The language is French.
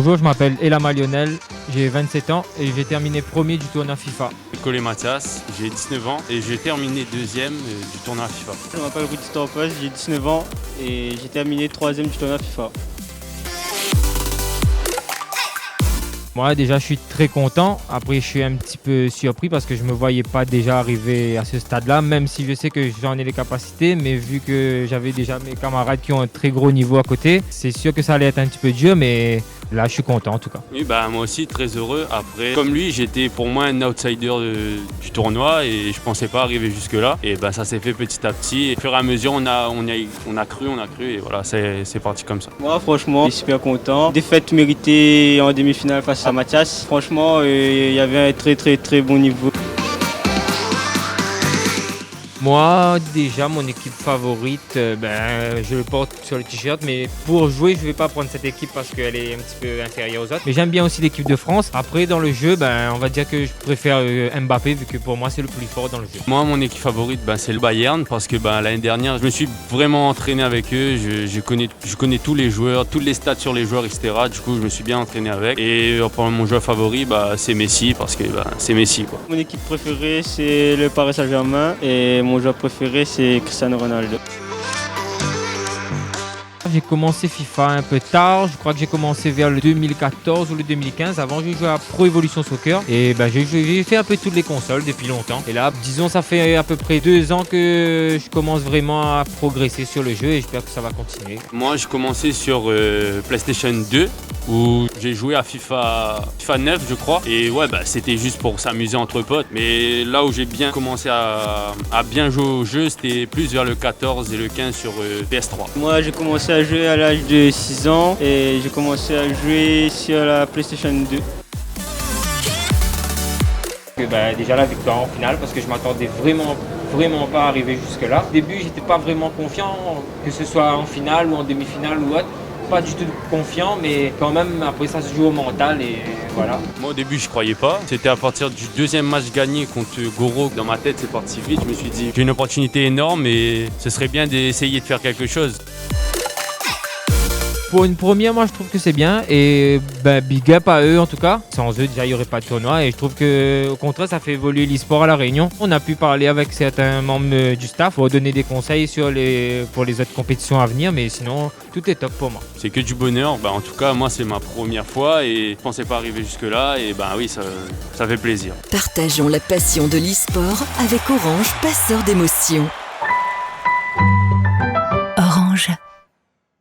Bonjour, je m'appelle Elama Lionel, j'ai 27 ans et j'ai terminé premier du tournoi FIFA. Collet Mathias, j'ai 19 ans et j'ai terminé deuxième du tournoi FIFA. Je m'appelle Rudy Torpes, j'ai 19 ans et j'ai terminé troisième du tournoi FIFA. Moi déjà je suis très content, après je suis un petit peu surpris parce que je ne me voyais pas déjà arriver à ce stade-là, même si je sais que j'en ai les capacités, mais vu que j'avais déjà mes camarades qui ont un très gros niveau à côté, c'est sûr que ça allait être un petit peu dur, mais là je suis content en tout cas. Oui, moi aussi très heureux. Après, comme lui, j'étais pour moi un outsider du tournoi et je pensais pas arriver jusque là. Et ça s'est fait petit à petit. Et au fur et à mesure, on a cru et voilà, c'est parti comme ça. Moi franchement, je suis super content. Défaite méritée en demi-finale face à Mathias. Franchement, il y avait un très bon niveau. Moi, déjà, mon équipe favorite, je le porte sur le t-shirt, mais pour jouer, je ne vais pas prendre cette équipe parce qu'elle est un petit peu inférieure aux autres. Mais j'aime bien aussi l'équipe de France. Après, dans le jeu, on va dire que je préfère Mbappé, vu que pour moi, c'est le plus fort dans le jeu. Moi, mon équipe favorite, c'est le Bayern, parce que l'année dernière, je me suis vraiment entraîné avec eux. Je connais tous les joueurs, toutes les stats sur les joueurs, etc. Du coup, je me suis bien entraîné avec. Et pour mon joueur favori, c'est Messi, parce que c'est Messi, quoi. Mon équipe préférée, c'est le Paris Saint-Germain et mon joueur préféré, c'est Cristiano Ronaldo. J'ai commencé FIFA un peu tard, je crois que j'ai commencé vers le 2014 ou le 2015. Avant, j'ai joué à Pro Evolution Soccer et j'ai fait un peu toutes les consoles depuis longtemps. Et là, disons, ça fait à peu près 2 ans que je commence vraiment à progresser sur le jeu et j'espère que ça va continuer. Moi, j'ai commencé sur PlayStation 2 où j'ai joué à FIFA 9, je crois. Et c'était juste pour s'amuser entre potes. Mais là où j'ai bien commencé à bien jouer au jeu, c'était plus vers le 14 et le 15 sur PS3. Moi, j'ai commencé à jouer à l'âge de 6 ans et j'ai commencé à jouer sur la PlayStation 2. Déjà la victoire en finale parce que je m'attendais vraiment pas à arriver jusque là. Au début, j'étais pas vraiment confiant, que ce soit en finale ou en demi-finale ou autre. Pas du tout confiant, mais quand même après ça se joue au mental et voilà. Moi au début je croyais pas, c'était à partir du deuxième match gagné contre Goro, dans ma tête c'est parti vite, je me suis dit j'ai une opportunité énorme et ce serait bien d'essayer de faire quelque chose. Pour une première, moi je trouve que c'est bien et big up à eux en tout cas. Sans eux déjà il n'y aurait pas de tournoi et je trouve qu'au contraire ça fait évoluer l'e-sport à La Réunion. On a pu parler avec certains membres du staff pour donner des conseils pour les autres compétitions à venir, mais sinon tout est top pour moi. C'est que du bonheur, en tout cas moi c'est ma première fois et je pensais pas arriver jusque là et oui ça fait plaisir. Partageons la passion de l'e-sport avec Orange, passeur d'émotions.